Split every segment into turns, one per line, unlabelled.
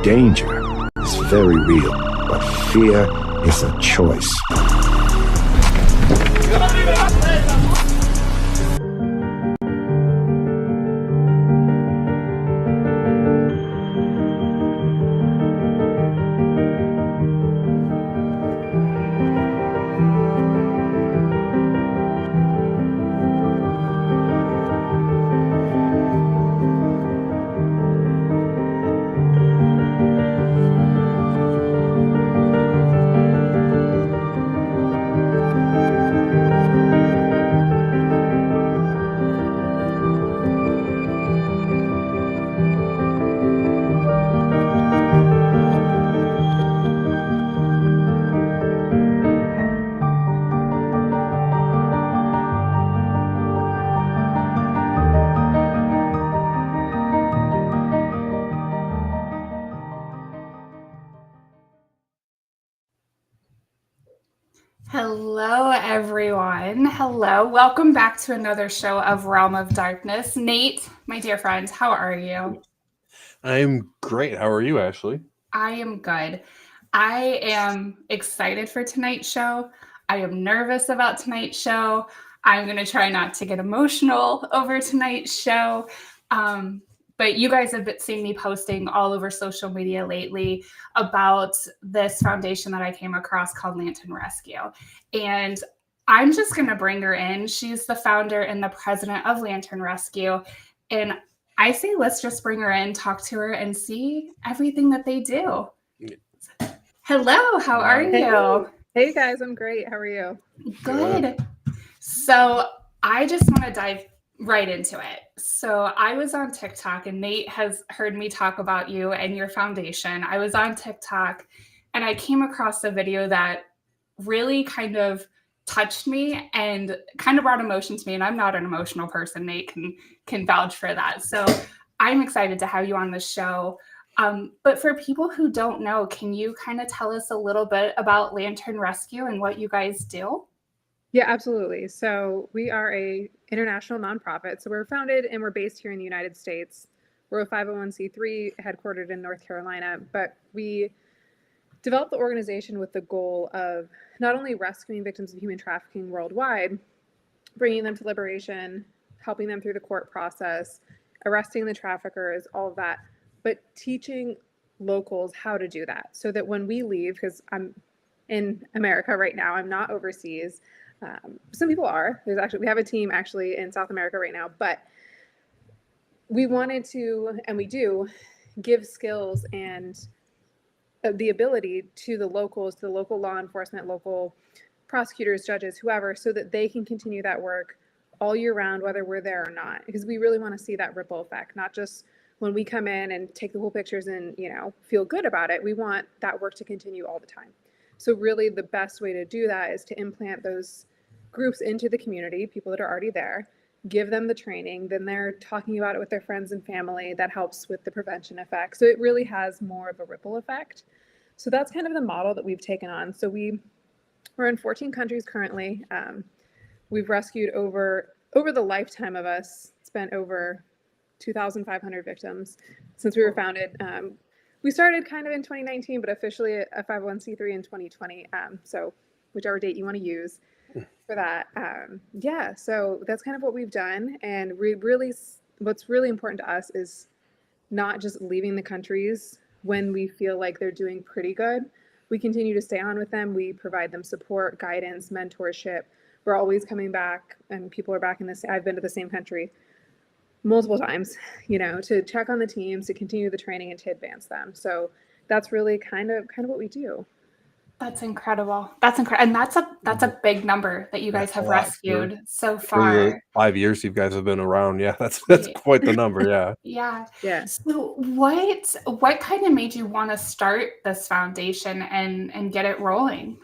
Danger is very real, but fear is a choice.
Hello, everyone. Hello. Welcome back to another show of Realm of Darkness. Nate, my dear friend, how are you?
I'm great. How are you, Ashley?
I am good. I am excited for tonight's show. I am nervous about tonight's show. I'm going to try not to get emotional over tonight's show. But you guys have seen me posting all over social media lately about this foundation that I came across called Lantern Rescue. And I'm just going to bring her in. She's the founder and the president of Lantern Rescue. And I say let's just bring her in, talk to her, and see everything that they do. Hello, how are you?
Hey guys, I'm great. How are you?
Good. So I just want to dive right into it. So I was on TikTok, and Nate has heard me talk about you and your foundation. I was on TikTok, and I came across a video that really kind of touched me and kind of brought emotion to me. And I'm not an emotional person. Nate can vouch for that. So I'm excited to have you on the show. But for people who don't know, can you kind of tell us a little bit about Lantern Rescue and what you guys do?
Yeah, absolutely. So we are a international nonprofit. So we're founded and we're based here in the United States. We're a 501c3 headquartered in North Carolina, but we developed the organization with the goal of not only rescuing victims of human trafficking worldwide, bringing them to liberation, helping them through the court process, arresting the traffickers, all of that, but teaching locals how to do that so that when we leave, because I'm in America right now, I'm not overseas. Some people are. We have a team actually in South America right now, but we wanted to, and we do, give skills and the ability to the locals, to the local law enforcement, local prosecutors, judges, whoever, so that they can continue that work all year round, whether we're there or not, because we really want to see that ripple effect, not just when we come in and take the cool pictures and, feel good about it. We want that work to continue all the time. So really the best way to do that is to implant those groups into the community, people that are already there, give them the training, then they're talking about it with their friends and family. That helps with the prevention effect. So it really has more of a ripple effect. So that's kind of the model that we've taken on. So we're in 14 countries currently. We've rescued over the lifetime of us, spent over 2,500 victims since we were founded. We started kind of in 2019, but officially a 501c3 in 2020. So whichever date you want to use for that. So that's kind of what we've done. And what's really important to us is not just leaving the countries when we feel like they're doing pretty good. We continue to stay on with them. We provide them support, guidance, mentorship. We're always coming back, and people are back in this. I've been to the same country multiple times, to check on the teams, to continue the training and to advance them. So that's really kind of what we do.
That's incredible. And that's a big number that you guys have rescued so far.
For the 5 years you guys have been around. Yeah, that's quite the number. Yeah.
Yeah. So what kind of made you want to start this foundation and get it rolling?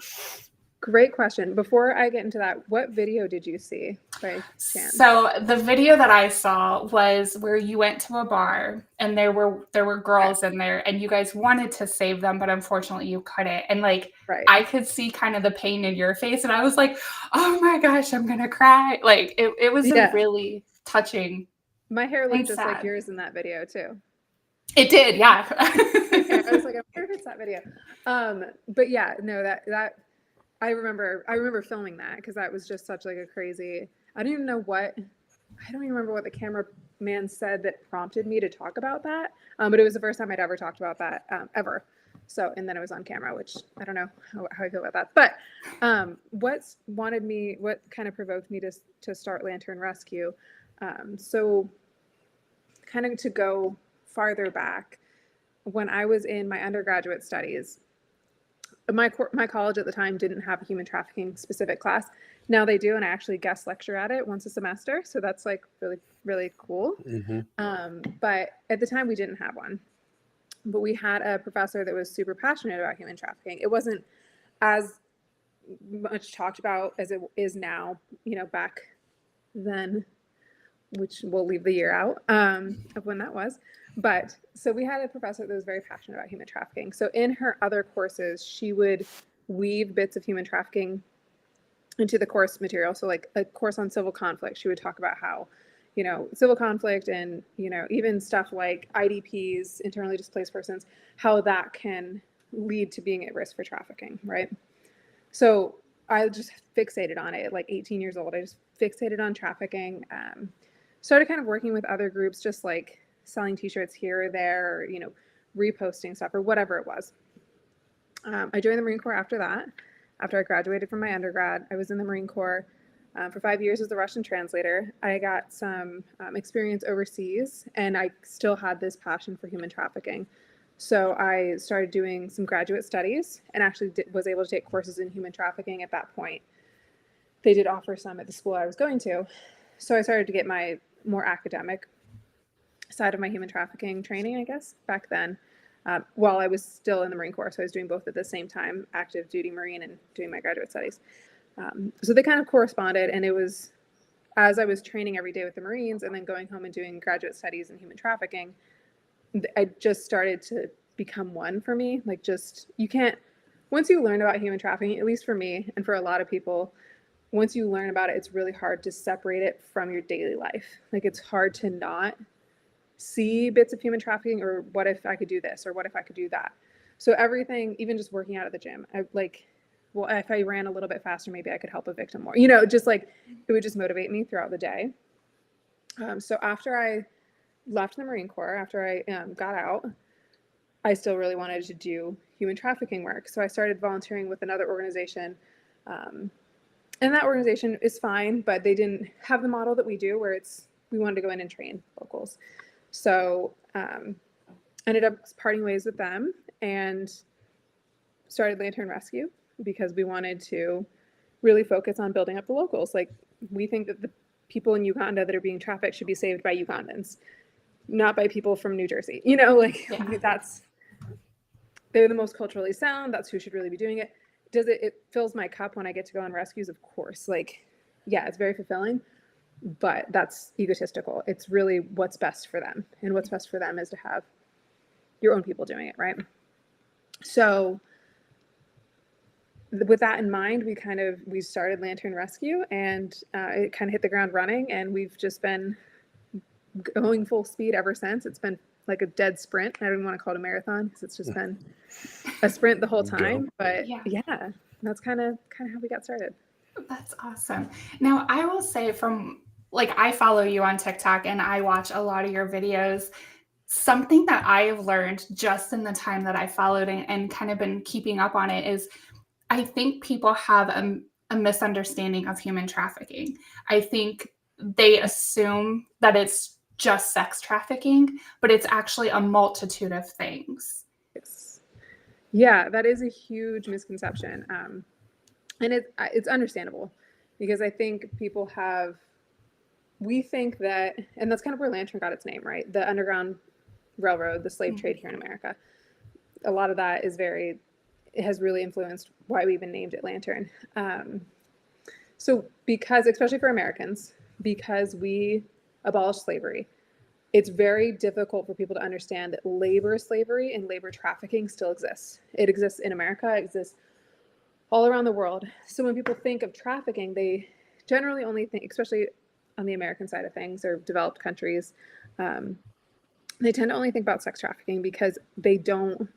Great question. Before I get into that, what video did you see by chance?
So the video that I saw was where you went to a bar and there were girls in there and you guys wanted to save them, but unfortunately you couldn't. And I could see kind of the pain in your face, and I was like, oh my gosh, I'm gonna cry. Like it was a really touching.
My hair looked just like yours in that video too.
It did, yeah.
I idea. But yeah, no, that I remember filming that because that was just such like a crazy. I don't even remember what the cameraman said that prompted me to talk about that. But it was the first time I'd ever talked about that ever. So, and then it was on camera, which I don't know how I feel about that. But what kind of provoked me to start Lantern Rescue? So kind of to go farther back, when I was in my undergraduate studies, my college at the time didn't have a human trafficking specific class. Now they do, and I actually guest lecture at it once a semester. So that's like really, really cool. But at the time we didn't have one. But we had a professor that was super passionate about human trafficking. It wasn't as much talked about as it is now, back then, which we'll leave the year out of when that was. But so we had a professor that was very passionate about human trafficking. So in her other courses, she would weave bits of human trafficking into the course material. So like a course on civil conflict, she would talk about how, civil conflict and, even stuff like IDPs, internally displaced persons, how that can lead to being at risk for trafficking, right? So I just fixated on it at like 18 years old. I just fixated on trafficking. Started kind of working with other groups, just like selling t-shirts here or there, or, reposting stuff or whatever it was. I joined the Marine Corps after that. After I graduated from my undergrad, I was in the Marine Corps for 5 years as a Russian translator. I got some experience overseas, and I still had this passion for human trafficking. So I started doing some graduate studies and actually was able to take courses in human trafficking at that point. They did offer some at the school I was going to. So I started to get my more academic side of my human trafficking training, I guess, back then, while I was still in the Marine Corps. So I was doing both at the same time, active duty Marine and doing my graduate studies. So they kind of corresponded, and it was as I was training every day with the Marines and then going home and doing graduate studies in human trafficking, I just started to become one for me. Like, just, you can't, once you learn about human trafficking, at least for me and for a lot of people, once you learn about it, it's really hard to separate it from your daily life. Like, it's hard to not see bits of human trafficking, or what if I could do this, or what if I could do that. So everything, even just working out at the gym, I like, well, if I ran a little bit faster, maybe I could help a victim more, just like, it would just motivate me throughout the day. So after I left the Marine Corps, after I got out, I still really wanted to do human trafficking work. So I started volunteering with another organization. And that organization is fine, but they didn't have the model that we do, where we wanted to go in and train locals. So ended up parting ways with them and started Lantern Rescue, because we wanted to really focus on building up the locals. Like, we think that the people in Uganda that are being trafficked should be saved by Ugandans, not by people from New Jersey. They're the most culturally sound. That's who should really be doing it. It fills my cup when I get to go on rescues, of course. Like, yeah, it's very fulfilling, but that's egotistical. It's really what's best for them. And what's best for them is to have your own people doing it, right? So with that in mind, we started Lantern Rescue, and it kind of hit the ground running, and we've just been going full speed ever since. It's been like a dead sprint. I don't even want to call it a marathon, because it's just been a sprint the whole time. But yeah, that's kind of how we got started.
That's awesome. Now, I will say, I follow you on TikTok and I watch a lot of your videos. Something that I've learned just in the time that I followed and kind of been keeping up on it is, I think people have a misunderstanding of human trafficking. I think they assume that it's just sex trafficking, but it's actually a multitude of things.
Yeah, that is a huge misconception. And it's understandable, because I think we think that, and that's kind of where Lantern got its name, right? The Underground Railroad, the slave trade here in America. A lot of that it has really influenced why we even named it Lantern. So because, especially for Americans, because we abolished slavery, it's very difficult for people to understand that labor slavery and labor trafficking still exists. It exists in America, it exists all around the world. So when people think of trafficking, they generally only think, especially on the American side of things or developed countries, they tend to only think about sex trafficking, because they don't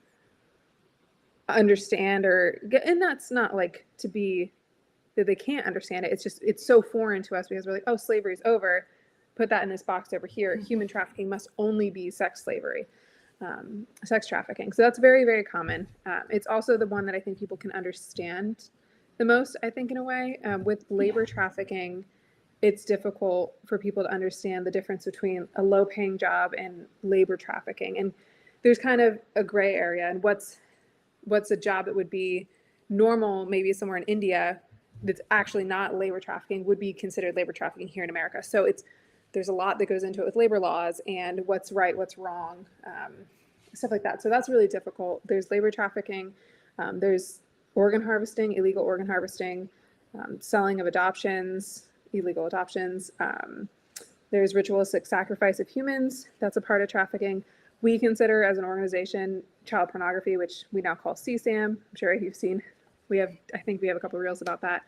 understand, and that's not like to be that they can't understand it. It's just, it's so foreign to us because we're like, oh, slavery's over. Put that in this box over here. Human trafficking must only be sex slavery, sex trafficking. So that's very, very common. It's also the one that I think people can understand the most, I think, in a way. With labor trafficking, it's difficult for people to understand the difference between a low-paying job and labor trafficking. And there's kind of a gray area. And what's a job that would be normal, maybe somewhere in India, that's actually not labor trafficking, would be considered labor trafficking here in America. So there's a lot that goes into it with labor laws and what's right, what's wrong, stuff like that. So that's really difficult. There's labor trafficking. There's organ harvesting, illegal organ harvesting, selling of adoptions, illegal adoptions. There's ritualistic sacrifice of humans. That's a part of trafficking. We consider as an organization child pornography, which we now call CSAM. I'm sure you've seen. I think we have a couple of reels about that.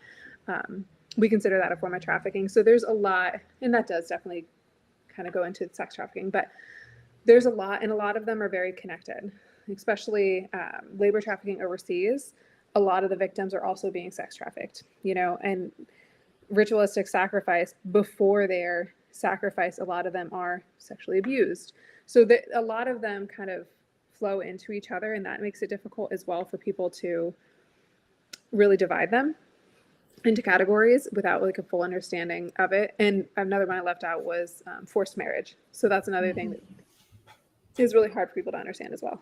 We consider that a form of trafficking. So there's a lot, and that does definitely kind of go into sex trafficking, but there's a lot, and a lot of them are very connected, especially labor trafficking overseas. A lot of the victims are also being sex trafficked, and ritualistic sacrifice, before their sacrifice, a lot of them are sexually abused. So a lot of them kind of flow into each other, and that makes it difficult as well for people to really divide them into categories without like a full understanding of it. And another one I left out was forced marriage. So that's another thing that is really hard for people to understand as well.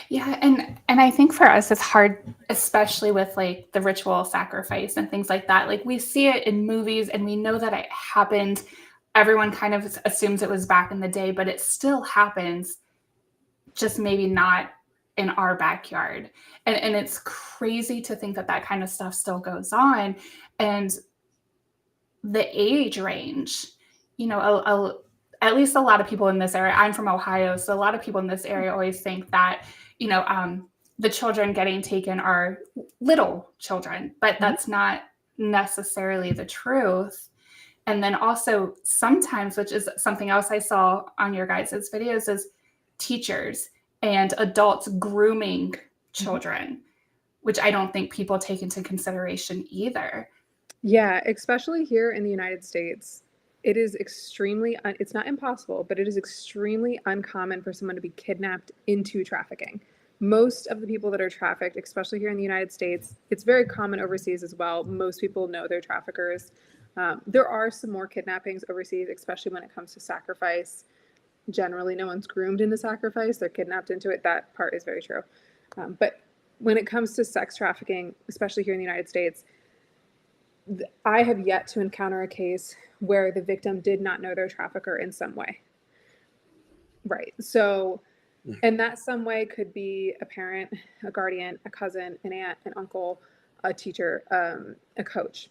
Yeah, and I think for us it's hard, especially with like the ritual sacrifice and things like that. Like we see it in movies and we know that it happened. Everyone kind of assumes it was back in the day, but it still happens, just maybe not in our backyard. And it's crazy to think that kind of stuff still goes on. And the age range, at least a lot of people in this area, I'm from Ohio, so a lot of people in this area always think that, the children getting taken are little children, but that's not necessarily the truth. And then also sometimes, which is something else I saw on your guys' videos, is teachers and adults grooming children, which I don't think people take into consideration either.
Yeah, especially here in the United States, it is extremely, it's not impossible, but it is extremely uncommon for someone to be kidnapped into trafficking. Most of the people that are trafficked, especially here in the United States, it's very common overseas as well. Most people know they're traffickers. There are some more kidnappings overseas, especially when it comes to sacrifice. Generally, no one's groomed into sacrifice. They're kidnapped into it. That part is very true. But when it comes to sex trafficking, especially here in the United States, I have yet to encounter a case where the victim did not know their trafficker in some way. Right. So, and that some way could be a parent, a guardian, a cousin, an aunt, an uncle, a teacher, a coach,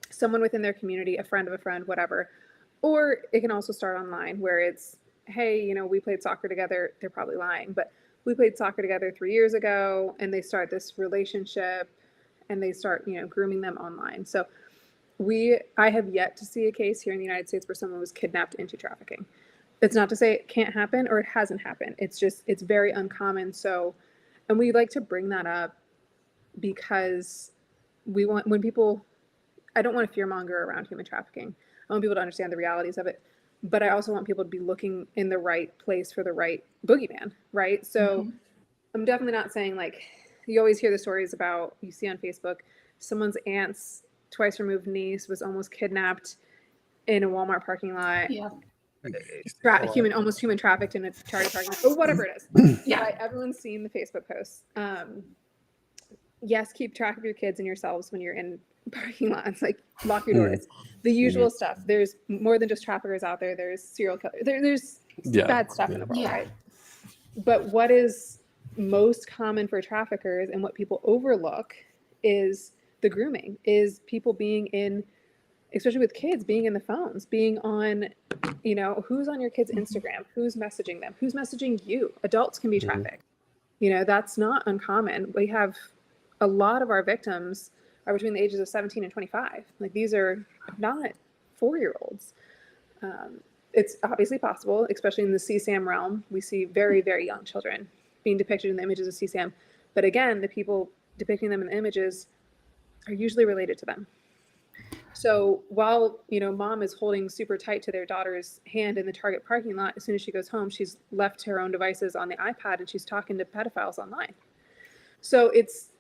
someone within their community, a friend of a friend, whatever. Or it can also start online where it's, hey, we played soccer together. They're probably lying, but we played soccer together 3 years ago, and they start this relationship and they start, grooming them online. So I have yet to see a case here in the United States where someone was kidnapped into trafficking. It's not to say it can't happen or it hasn't happened. It's just, it's very uncommon. So, and we like to bring that up because we want, I don't want to fearmonger around human trafficking. I want people to understand the realities of it, but I also want people to be looking in the right place for the right boogeyman, right? So I'm definitely not saying like, you always hear the stories about, you see on Facebook, someone's aunt's twice removed niece was almost kidnapped in a Walmart parking lot.
Yeah.
Almost human trafficked in a Target parking lot, or whatever it is. Yeah. Right, everyone's seen the Facebook posts. Yes, keep track of your kids and yourselves when you're in parking lots, like lock your doors. The usual stuff. There's more than just traffickers out there. There's serial killers. There's bad stuff in the world, right? But what is most common for traffickers and what people overlook is the grooming, is people being in, especially with kids, being in the phones, being on, who's on your kids' Instagram, who's messaging them, who's messaging you. Adults can be trafficked. That's not uncommon. We have a lot of our victims are between the ages of 17 and 25. Like, these are not 4-year-olds. It's obviously possible, especially in the CSAM realm. We see very, very young children being depicted in the images of CSAM. But again, the people depicting them in the images are usually related to them. So while, mom is holding super tight to their daughter's hand in the Target parking lot, as soon as she goes home, she's left her own devices on the iPad and she's talking to pedophiles online. So it's,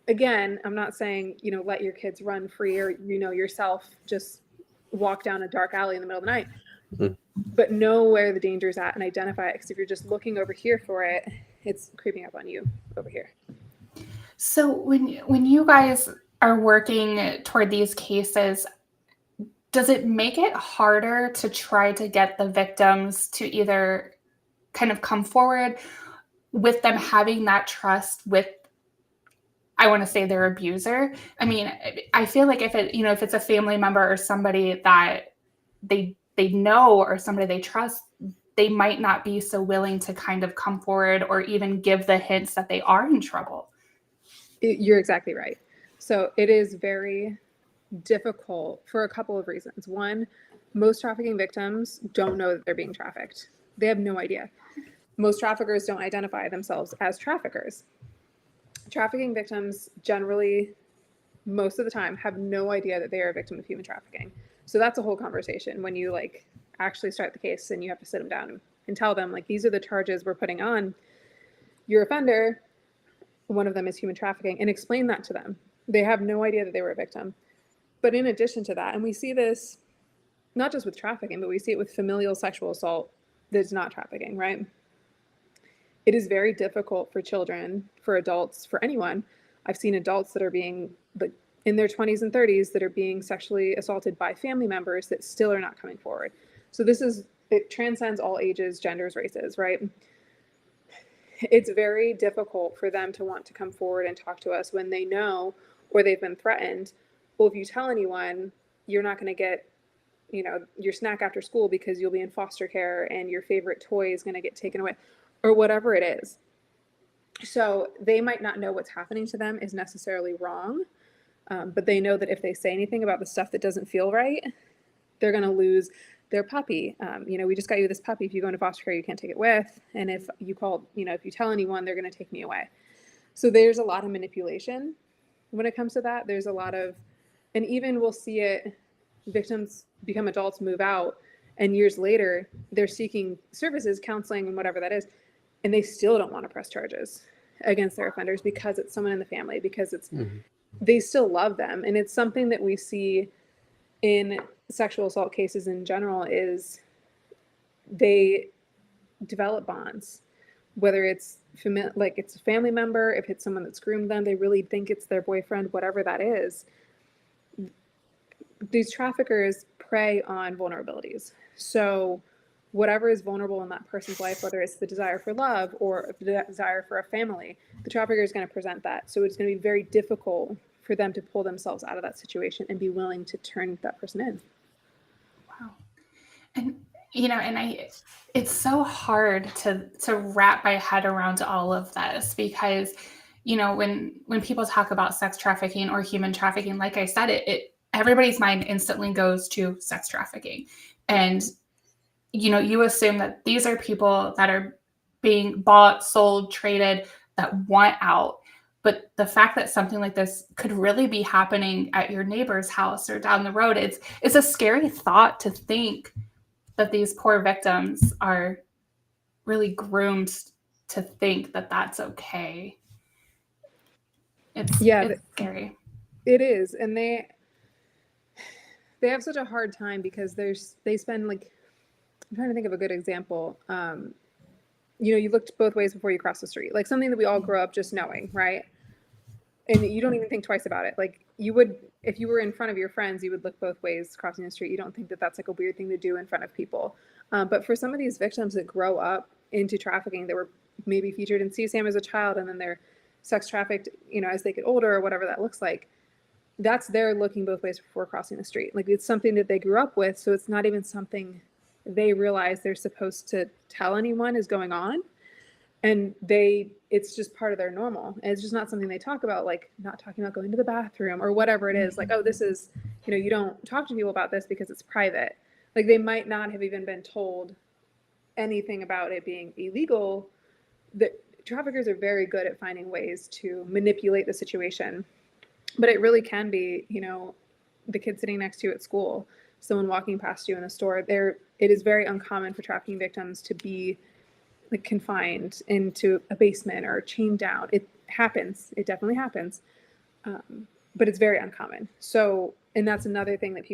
again, I'm not saying, let your kids run free or, yourself just walk down a dark alley in the middle of the night, but know where the danger is at and identify it. Because if you're just looking over here for it, it's creeping up on you over here.
So when you guys are working toward these cases, does it make it harder to try to get the victims to either kind of come forward with them having that trust with, I want to say, their abuser? I mean, I feel like if it's a family member or somebody that they know or somebody they trust, they might not be so willing to kind of come forward or even give the hints that they are in trouble.
You're exactly right. So it is very difficult for a couple of reasons. One, most trafficking victims don't know that they're being trafficked. They have no idea. Most traffickers don't identify themselves as traffickers. Trafficking victims generally, most of the time, have no idea that they are a victim of human trafficking. So that's a whole conversation when you actually start the case and you have to sit them down and tell them, these are the charges we're putting on your offender. One of them is human trafficking, and explain that to them. They have no idea that they were a victim. But in addition to that, and we see this not just with trafficking, but we see it with familial sexual assault that's not trafficking, right? It is very difficult for children, for adults, for anyone. I've seen adults that are being in their 20s and 30s that are being sexually assaulted by family members that still are not coming forward. So it transcends all ages, genders, races, right? It's very difficult for them to want to come forward and talk to us when they know or they've been threatened. Well, if you tell anyone, you're not going to get, your snack after school because you'll be in foster care and your favorite toy is going to get taken away or whatever it is. So they might not know what's happening to them is necessarily wrong, but they know that if they say anything about the stuff that doesn't feel right, they're going to lose their puppy. We just got you this puppy. If you go into foster care, you can't take it with. And if you if you tell anyone, they're going to take me away. So there's a lot of manipulation when it comes to that. There's a lot of, and even we'll see it, victims become adults, move out, and years later, they're seeking services, counseling, and whatever that is, and they still don't want to press charges against their offenders because it's someone in the family, because it's, they still love them. And it's something that we see in sexual assault cases in general is they develop bonds, whether it's it's a family member, if it's someone that's groomed them, they really think it's their boyfriend, whatever that is. These traffickers prey on vulnerabilities. So whatever is vulnerable in that person's life, whether it's the desire for love or the desire for a family, the trafficker is going to present that. So it's going to be very difficult for them to pull themselves out of that situation and be willing to turn that person in.
Wow. And, it's so hard to wrap my head around all of this because, when people talk about sex trafficking or human trafficking, like I said, everybody's mind instantly goes to sex trafficking. And, you assume that these are people that are being bought, sold, traded, that want out. But the fact that something like this could really be happening at your neighbor's house or down the road, it's a scary thought to think that these poor victims are really groomed to think that that's okay. It's scary.
It is. And they have such a hard time because they spend I'm trying to think of a good example. You looked both ways before you crossed the street, something that we all grow up just knowing, right? And you don't even think twice about it. You would, if you were in front of your friends, you would look both ways crossing the street. You don't think that that's a weird thing to do in front of people. But for some of these victims that grow up into trafficking, that were maybe featured in CSAM as a child, and then they're sex trafficked, as they get older or whatever that looks like, that's their looking both ways before crossing the street. It's something that they grew up with. So it's not even something they realize they're supposed to tell anyone is going on. And it's just part of their normal. And it's just not something they talk about, not talking about going to the bathroom or whatever it is. Oh, this is, you don't talk to people about this because it's private. They might not have even been told anything about it being illegal. That traffickers are very good at finding ways to manipulate the situation, but it really can be, the kid sitting next to you at school, someone walking past you in a store. It is very uncommon for trafficking victims to be like confined into a basement or chained down. It happens. It definitely happens. But it's very uncommon. So, and that's another thing that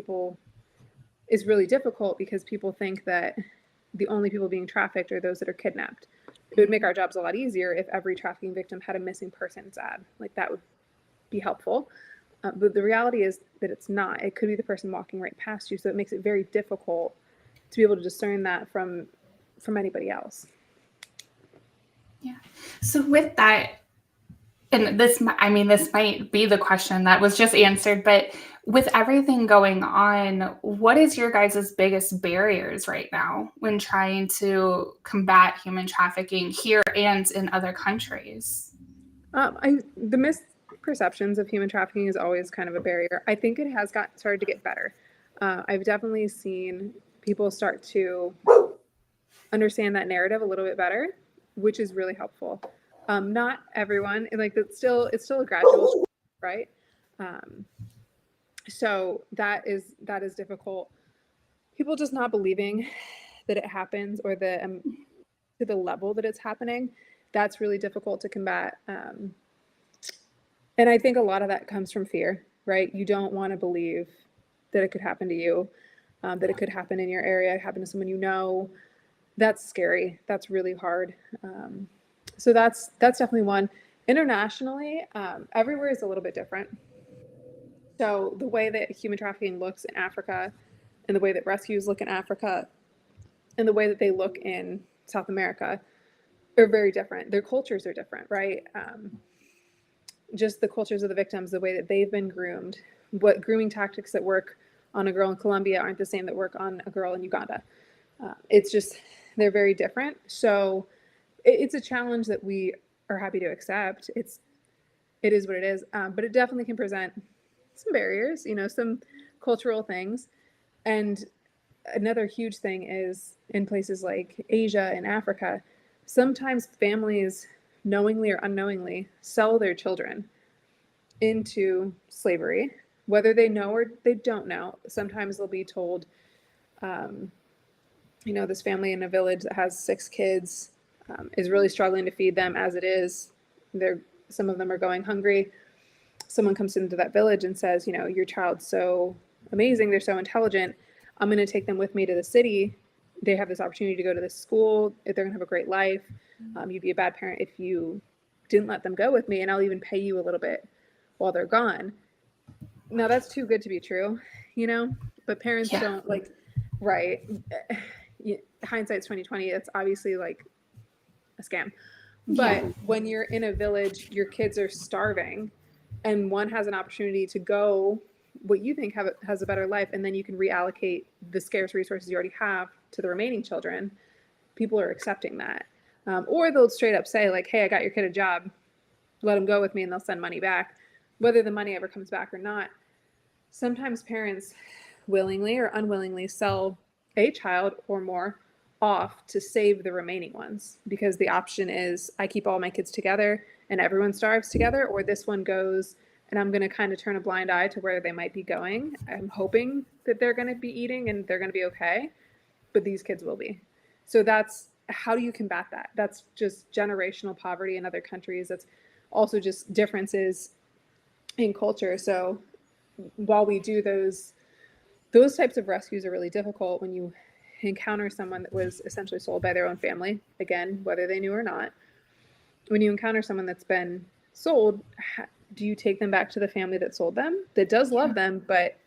is really difficult, because people think that the only people being trafficked are those that are kidnapped. It would make our jobs a lot easier if every trafficking victim had a missing persons ad. Like, that would be helpful. But the reality is that it's not. It could be the person walking right past you. So it makes it very difficult to be able to discern that from anybody else.
Yeah. So with that, and this might be the question that was just answered, but with everything going on, what is your guys' biggest barriers right now when trying to combat human trafficking here and in other countries?
The misperceptions of human trafficking is always kind of a barrier. I think it has started to get better. I've definitely seen people start to understand that narrative a little bit better, which is really helpful. Not everyone, like, it's still a gradual, right? So that is difficult. People just not believing that it happens, or to the level that it's happening. That's really difficult to combat. And I think a lot of that comes from fear, right? You don't want to believe that it could happen to you, that it could happen in your area, happen to someone you know. That's scary. That's really hard. So that's definitely one. Internationally, everywhere is a little bit different. So the way that human trafficking looks in Africa, and the way that rescues look in Africa, and the way that they look in South America are very different. Their cultures are different, right? Just the cultures of the victims, the way that they've been groomed, what grooming tactics that work on a girl in Colombia aren't the same that work on a girl in Uganda. It's just, they're very different. So it's a challenge that we are happy to accept. It is what it is, but it definitely can present some barriers, some cultural things. And another huge thing is, in places like Asia and Africa, sometimes families knowingly or unknowingly sell their children into slavery, whether they know or they don't know. Sometimes they'll be told, this family in a village that has 6 kids is really struggling to feed them as it is. Some of them are going hungry. Someone comes into that village and says, your child's so amazing, they're so intelligent, I'm going to take them with me to the city. They have this opportunity to go to this school. They're going to have a great life. You'd be a bad parent if you didn't let them go with me, and I'll even pay you a little bit while they're gone. Now, that's too good to be true, but parents don't right. Hindsight's 2020. It's obviously like a scam. But when you're in a village, your kids are starving, and one has an opportunity to go what you think has a better life, and then you can reallocate the scarce resources you already have to the remaining children. People are accepting that. Or they'll straight up say, like, hey, I got your kid a job, let them go with me, and they'll send money back, whether the money ever comes back or not. Sometimes parents willingly or unwillingly sell a child or more off to save the remaining ones, because the option is, I keep all my kids together and everyone starves together, or this one goes and I'm going to kind of turn a blind eye to where they might be going. I'm hoping that they're going to be eating and they're going to be okay, but these kids will be. So how do you combat that? That's just generational poverty in other countries. That's also just differences in culture. So while we do those types of rescues are really difficult, when you encounter someone that was essentially sold by their own family, again, whether they knew or not, when you encounter someone that's been sold, do you take them back to the family that sold them, that does love them, but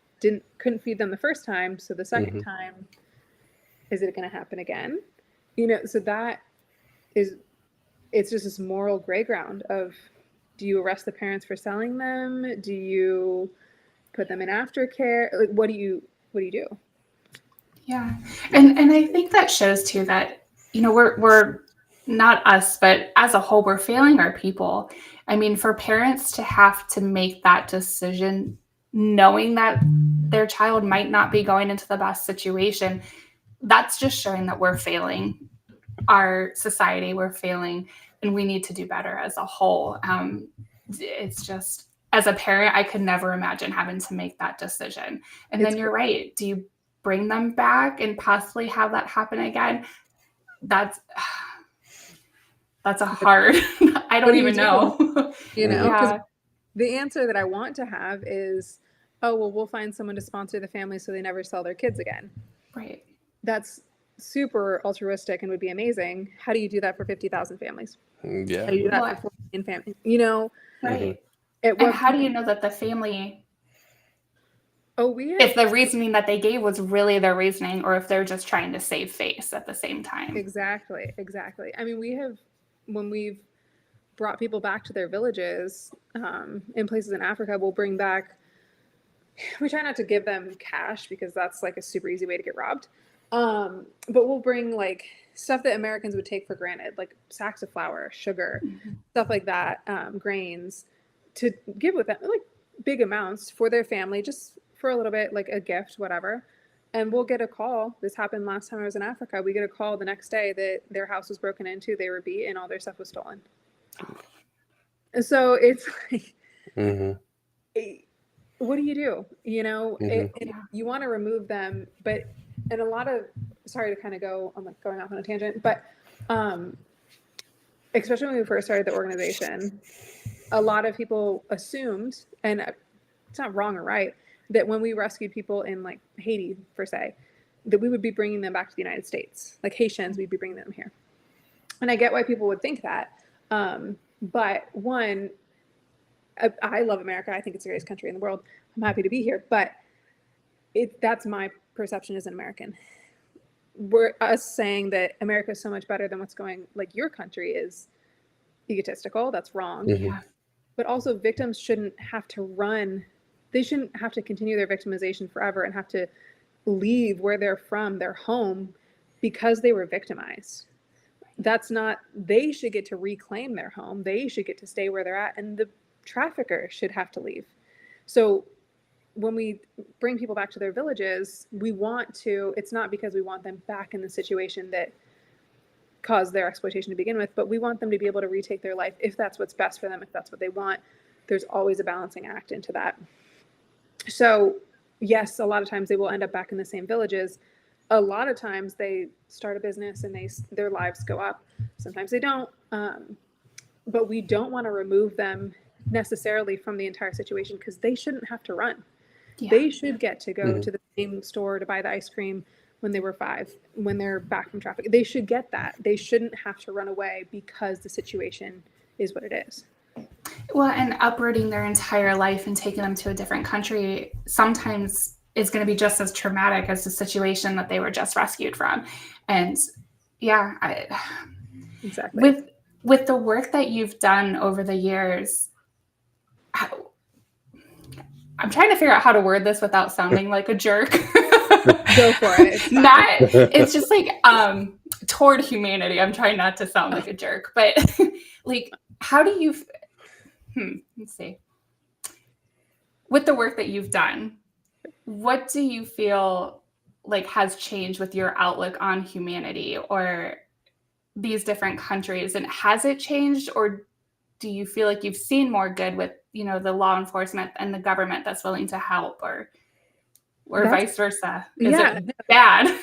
couldn't feed them the first time? So the second time, is it going to happen again? So it's just this moral gray ground of, do you arrest the parents for selling them? Do you put them in aftercare? Like, what do you do?
Yeah. And I think that shows too that, we're not us, but as a whole, we're failing our people. I mean, for parents to have to make that decision, knowing that their child might not be going into the best situation, that's just showing that we're failing our society. We're failing and we need to do better as a whole. It's just, as a parent, I could never imagine having to make that decision. And then you're right. Do you bring them back and possibly have that happen again? That's a hard, I don't even know.
You know, because
Yeah.
the answer that I want to have is, oh, well, we'll find someone to sponsor the family so they never sell their kids again.
Right.
That's super altruistic and would be amazing. How do you do that for 50,000 families?
Yeah.
How do you do that for 14 families? You know?
Right.
And
how do you know that the family, if the reasoning that they gave was really their reasoning, or if they're just trying to save face at the same time?
Exactly. I mean, when we've brought people back to their villages in places in Africa, we try not to give them cash because that's like a super easy way to get robbed. But we'll bring like stuff that Americans would take for granted, like sacks of flour, sugar, stuff like that, grains, to give with them, like big amounts for their family, just for a little bit, like a gift, whatever. And we'll get a call. This happened last time I was in Africa. We get a call the next day that their house was broken into, they were beat, and all their stuff was stolen. And so it's like, what do you do? You know, you want to remove them, but, and a lot of, sorry to kind of go, I'm like going off on a tangent, but especially when we first started the organization, a lot of people assumed, and it's not wrong or right, that when we rescued people in like Haiti, per se, that we would be bringing them back to the United States. Like Haitians, we'd be bringing them here. And I get why people would think that. But one, I love America. I think it's the greatest country in the world. I'm happy to be here. But that's my perception as an American. We're us saying that America is so much better than what's going, like your country, is egotistical. That's wrong.
Yeah.
But also victims shouldn't have to run. They shouldn't have to continue their victimization forever and have to leave where they're from, their home, because they were victimized. That's not, they should get to reclaim their home. They should get to stay where they're at, and the trafficker should have to leave. So when we bring people back to their villages, it's not because we want them back in the situation that caused their exploitation to begin with, but we want them to be able to retake their life if that's what's best for them, if that's what they want. There's always a balancing act into that. So yes, a lot of times they will end up back in the same villages. A lot of times they start a business and their lives go up. Sometimes they don't. But we don't want to remove them necessarily from the entire situation, because they shouldn't have to run. Yeah. They should get to go to the same store to buy the ice cream when they were 5, when they're back from traffic. They should get that. They shouldn't have to run away because the situation is what it is.
Well, and uprooting their entire life and taking them to a different country sometimes is going to be just as traumatic as the situation that they were just rescued from. And yeah,
exactly.
With the work that you've done over the years, I'm trying to figure out how to word this without sounding like a jerk.
Go for it.
It's just like toward humanity. I'm trying not to sound like a jerk, but like, how do you? Let's see. With the work that you've done, what do you feel like has changed with your outlook on humanity or these different countries? And has it changed, or do you feel like you've seen more good with, the law enforcement and the government that's willing to help, or vice versa? Is it bad?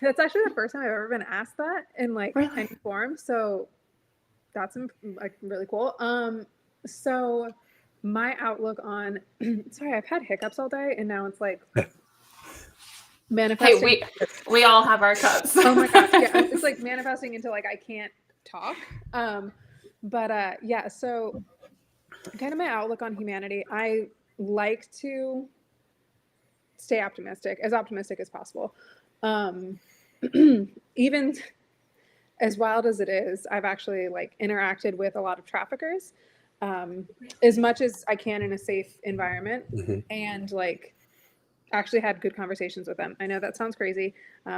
That's actually the first time I've ever been asked that in
really?
any form. So that's like really cool. So my outlook on, sorry, I've had hiccups all day, and now it's like manifesting.
Hey, we all have our cups.
Oh my gosh, yeah, it's like manifesting into like I can't talk. Yeah, so kind of my outlook on humanity. I like to stay optimistic as possible. Even as wild as it is, I've actually interacted with a lot of traffickers, as much as I can in a safe environment, and actually had good conversations with them. I know that sounds crazy.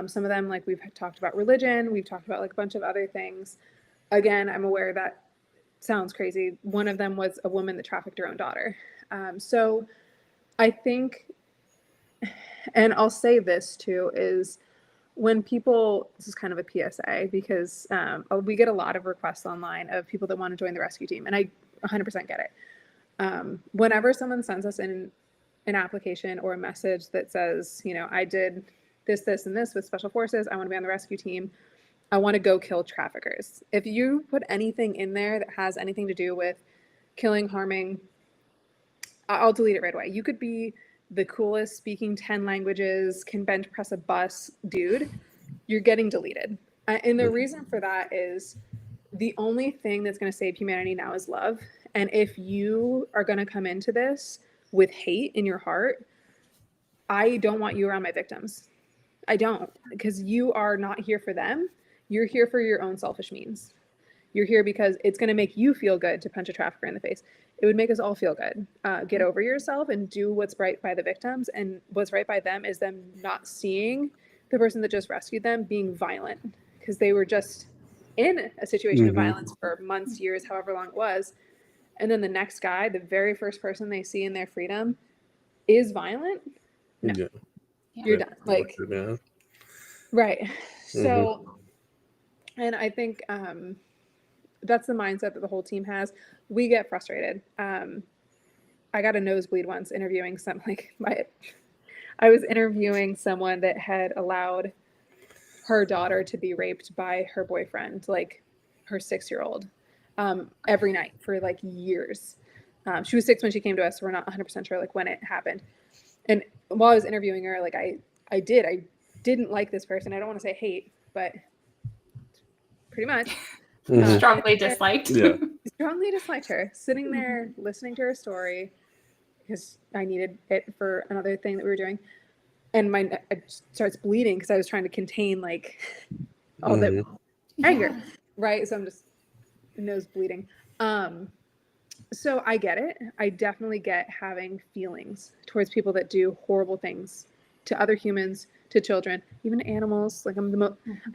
Some of them, we've talked about religion, we've talked about a bunch of other things. Again, I'm aware that sounds crazy. One of them was a woman that trafficked her own daughter. So I think, and I'll say this too, is when people, this is kind of a PSA because we get a lot of requests online of people that want to join the rescue team, and I 100% get it. Whenever someone sends us an application or a message that says, you know, I did this, this, and this with special forces, I want to be on the rescue team, I want to go kill traffickers. If you put anything in there that has anything to do with killing, harming, I'll delete it right away. You could be the coolest, speaking 10 languages, can bench press a bus dude, you're getting deleted. And the reason for that is the only thing that's going to save humanity now is love. And if you are going to come into this with hate in your heart, I don't want you around my victims. I don't, because you are not here for them. You're here for your own selfish means. You're here because it's going to make you feel good to punch a trafficker in the face. It would make us all feel good. Get over yourself and do what's right by the victims. And what's right by them is them not seeing the person that just rescued them being violent, because they were just in a situation of violence for months, years, however long it was. And then the next guy, the very first person they see in their freedom is violent. No, you're done. Like, right. So, and I think that's the mindset that the whole team has. We get frustrated. I got a nosebleed once interviewing I was interviewing someone that had allowed her daughter to be raped by her boyfriend, like her 6-year-old, every night for like years. She was 6 when she came to us, so we're not 100% sure like when it happened. And while I was interviewing her, like I didn't like this person. I don't want to say hate, but pretty much.
Strongly disliked.
Yeah.
Strongly disliked her. Sitting there listening to her story because I needed it for another thing that we were doing, and my neck starts bleeding because I was trying to contain like all the anger, right? So I'm just nose bleeding. So I get it. I definitely get having feelings towards people that do horrible things to other humans, to children, even animals. Like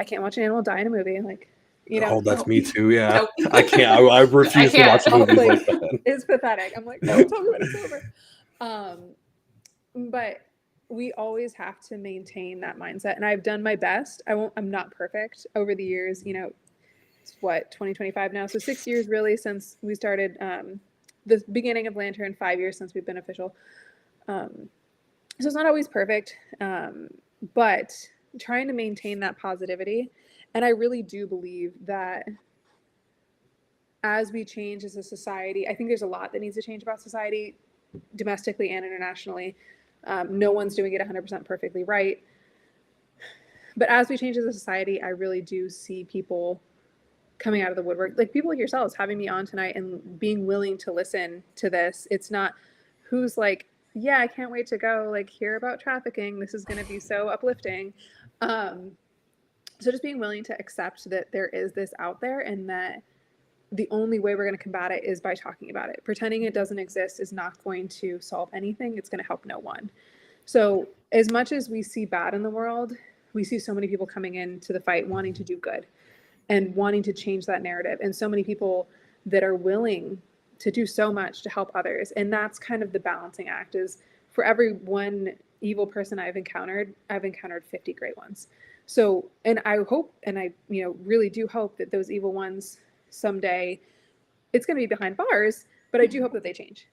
I can't watch an animal die in a movie. Like, you know.
Oh, that's me too. Yeah, I can't. I refuse to watch movies like that.
It's pathetic. I'm like, don't tell me when it's over. But we always have to maintain that mindset, and I've done my best. I'm not perfect over the years. You know, it's what 2025 now, so 6 years really since we started the beginning of Lantern. 5 years since we've been official. So it's not always perfect, but trying to maintain that positivity. And I really do believe that as we change as a society, I think there's a lot that needs to change about society, domestically and internationally. No one's doing it 100% perfectly right. But as we change as a society, I really do see people coming out of the woodwork, like people like yourselves having me on tonight and being willing to listen to this. It's not who's like, yeah, I can't wait to go like hear about trafficking. This is going to be so uplifting. So just being willing to accept that there is this out there, and that the only way we're going to combat it is by talking about it. Pretending it doesn't exist is not going to solve anything. It's going to help no one. So as much as we see bad in the world, we see so many people coming into the fight wanting to do good and wanting to change that narrative. And so many people that are willing to do so much to help others. And that's kind of the balancing act, is for every one evil person I've encountered 50 great ones. So, and I hope, and I, really do hope that those evil ones someday, it's going to be behind bars, but I do hope that they change.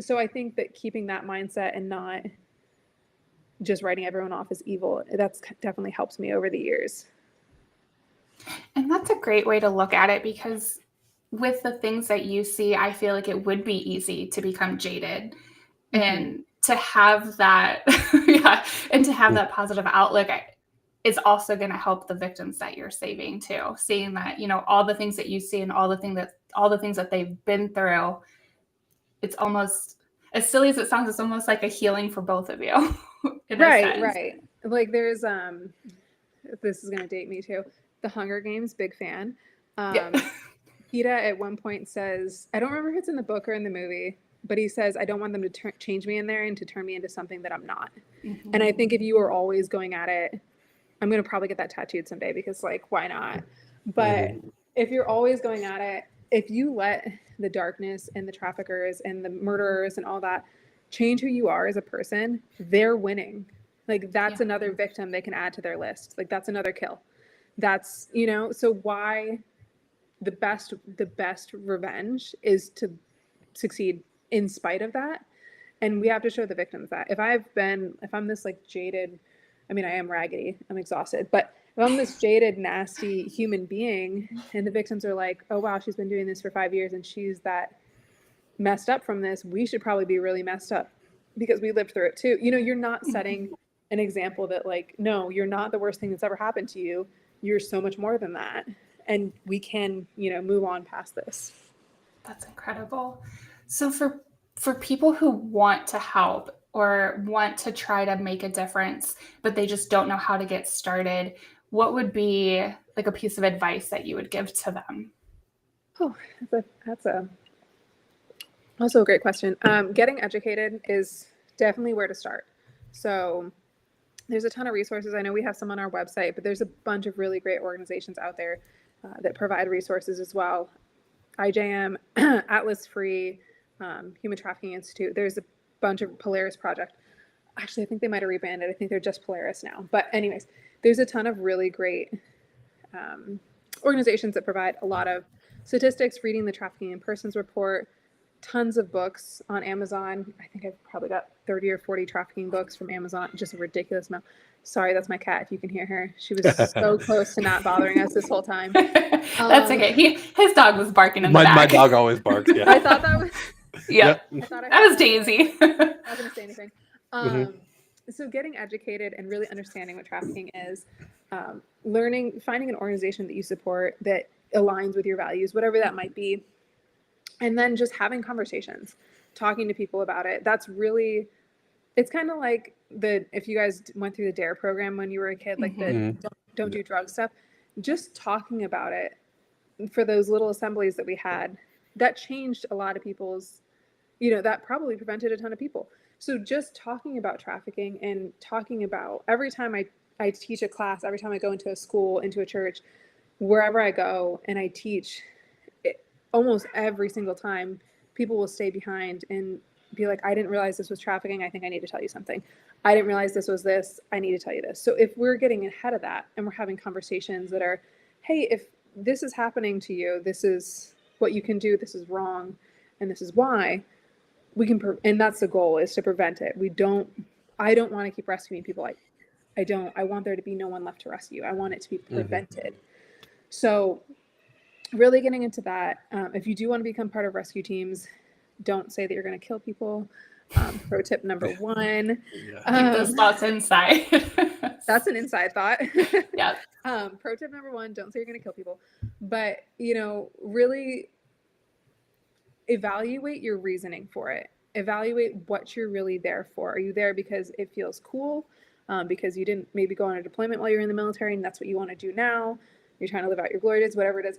So I think that keeping that mindset and not just writing everyone off as evil, that's definitely helped me over the years.
And that's a great way to look at it, because with the things that you see, I feel like it would be easy to become jaded, and to have that, and to have that positive outlook is also going to help the victims that you're saving too. Seeing that, all the things that you see and all the things that they've been through, it's almost, as silly as it sounds, it's almost like a healing for both of you.
Right. Like there's, this is going to date me too. The Hunger Games, big fan. Peeta at one point says, I don't remember if it's in the book or in the movie, but he says, I don't want them to change me in there and to turn me into something that I'm not. And I think if you are always going at it, I'm going to probably get that tattooed someday, because like, why not? But if you're always going at it, if you let the darkness and the traffickers and the murderers and all that change who you are as a person, they're winning. Like that's another victim they can add to their list. Like that's another kill. That's, you know, so why the best revenge is to succeed in spite of that. And we have to show the victims that if I'm this like jaded, I mean, I am raggedy, I'm exhausted, but if I'm this jaded, nasty human being and the victims are like, oh, wow, she's been doing this for 5 years and she's that messed up from this, we should probably be really messed up because we lived through it too. You know, you're not setting an example that like, no, you're not the worst thing that's ever happened to you. You're so much more than that. And we can, you know, move on past this.
That's incredible. So for people who want to help or want to try to make a difference, but they just don't know how to get started, what would be like a piece of advice that you would give to them?
Oh, that's also a great question. Getting educated is definitely where to start. So there's a ton of resources. I know we have some on our website, but there's a bunch of really great organizations out there that provide resources as well. IJM, Atlas Free, Human Trafficking Institute. There's a bunch of Polaris Project. Actually, I think they might have rebranded. I think they're just Polaris now. But anyways, there's a ton of really great organizations that provide a lot of statistics, reading the Trafficking in Persons report, tons of books on Amazon. I think I've probably got 30 or 40 trafficking books from Amazon, just a ridiculous amount. Sorry, that's my cat. If you can hear her, she was so close to not bothering us this whole time.
That's okay. His dog was barking in the back.
My dog always barks. Yeah.
I thought that was.
Yep.
I thought
that was Daisy.
I'm not gonna say anything. So getting educated and really understanding what trafficking is, finding an organization that you support that aligns with your values, whatever that might be, and then just having conversations, talking to people about it. That's really, it's kind of like if you guys went through the DARE program when you were a kid, like the don't do drug stuff, just talking about it for those little assemblies that we had, that changed a lot of people's, you know, that probably prevented a ton of people. So just talking about trafficking and talking about every time I teach a class, every time I go into a school, into a church, wherever I go and I teach, almost every single time people will stay behind and be like, I didn't realize this was trafficking. I think I need to tell you something. I didn't realize this was this. I need to tell you this. So if we're getting ahead of that and we're having conversations that are, hey, if this is happening to you, this is what you can do. This is wrong. And this is why we can, and that's the goal, is to prevent it. I don't want to keep rescuing people. I want there to be no one left to rescue. I want it to be prevented. So really getting into that. If you do want to become part of rescue teams, don't say that you're going to kill people. Pro tip number 1.
Keep those thoughts inside.
That's an inside thought.
Yeah.
Pro tip number 1, don't say you're going to kill people. But, you know, really evaluate your reasoning for it. Evaluate what you're really there for. Are you there because it feels cool? Because you didn't maybe go on a deployment while you're in the military and that's what you want to do now? You're trying to live out your glory days, whatever it is.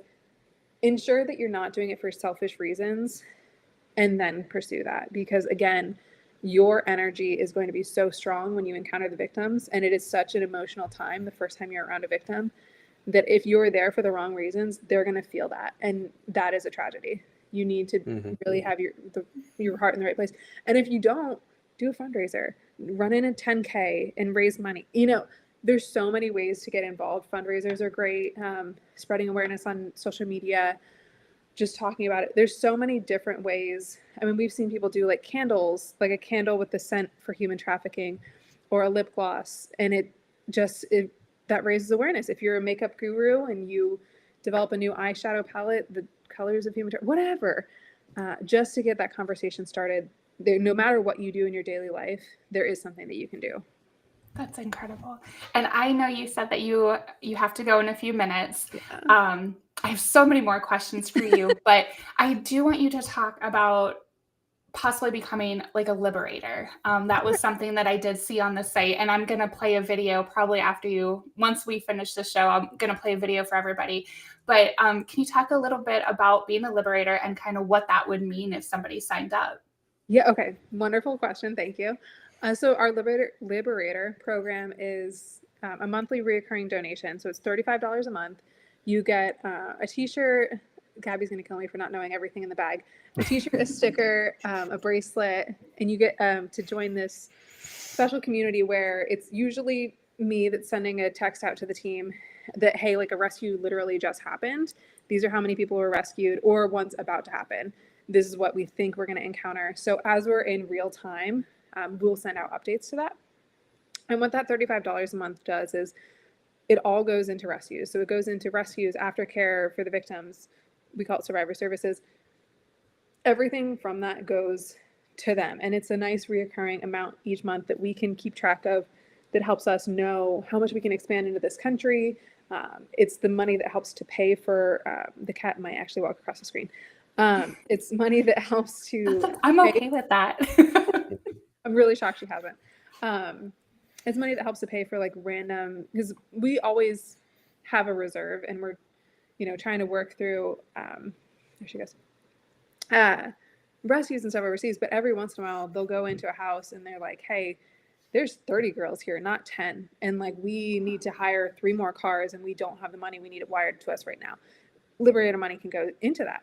Ensure that you're not doing it for selfish reasons and then pursue that. Because again, your energy is going to be so strong when you encounter the victims. And it is such an emotional time the first time you're around a victim that if you're there for the wrong reasons, they're going to feel that. And that is a tragedy. You need to really have your heart in the right place. And if you don't, do a fundraiser, run in a 10K and raise money. You know, there's so many ways to get involved. Fundraisers are great. Spreading awareness on social media, just talking about it. There's so many different ways. I mean, we've seen people do like candles, like a candle with the scent for human trafficking, or a lip gloss. And that raises awareness. If you're a makeup guru and you develop a new eyeshadow palette, the colors of human trafficking, whatever, just to get that conversation started. No matter what you do in your daily life, there is something that you can do.
That's incredible. And I know you said that you have to go in a few minutes. Yeah. I have so many more questions for you, but I do want you to talk about possibly becoming like a liberator. That was something that I did see on the site, and I'm going to play a video probably once we finish the show, I'm going to play a video for everybody. But can you talk a little bit about being a liberator and kind of what that would mean if somebody signed up?
Yeah. Okay. Wonderful question. Thank you. So our Liberator program is a monthly recurring donation. So it's $35 a month. You get a t-shirt, Gabby's going to kill me for not knowing everything in the bag. A t-shirt, a sticker, a bracelet, and you get to join this special community where it's usually me that's sending a text out to the team that, hey, like a rescue literally just happened. These are how many people were rescued or one's about to happen. This is what we think we're going to encounter. So as we're in real time, we'll send out updates to that. And what that $35 a month does is it all goes into rescues. So it goes into rescues, aftercare for the victims. We call it survivor services. Everything from that goes to them. And it's a nice reoccurring amount each month that we can keep track of that helps us know how much we can expand into this country. It's the money that helps to pay for, the cat might actually walk across the screen. It's money that helps to...
I'm okay with that.
I'm really shocked she hasn't. It's money that helps to pay for like random, because we always have a reserve and we're, trying to work through, there she goes, rescues and stuff overseas. But every once in a while they'll go into a house and they're like, hey, there's 30 girls here, not 10. And like, we need to hire 3 more cars and we don't have the money. We need it wired to us right now. Liberator money can go into that.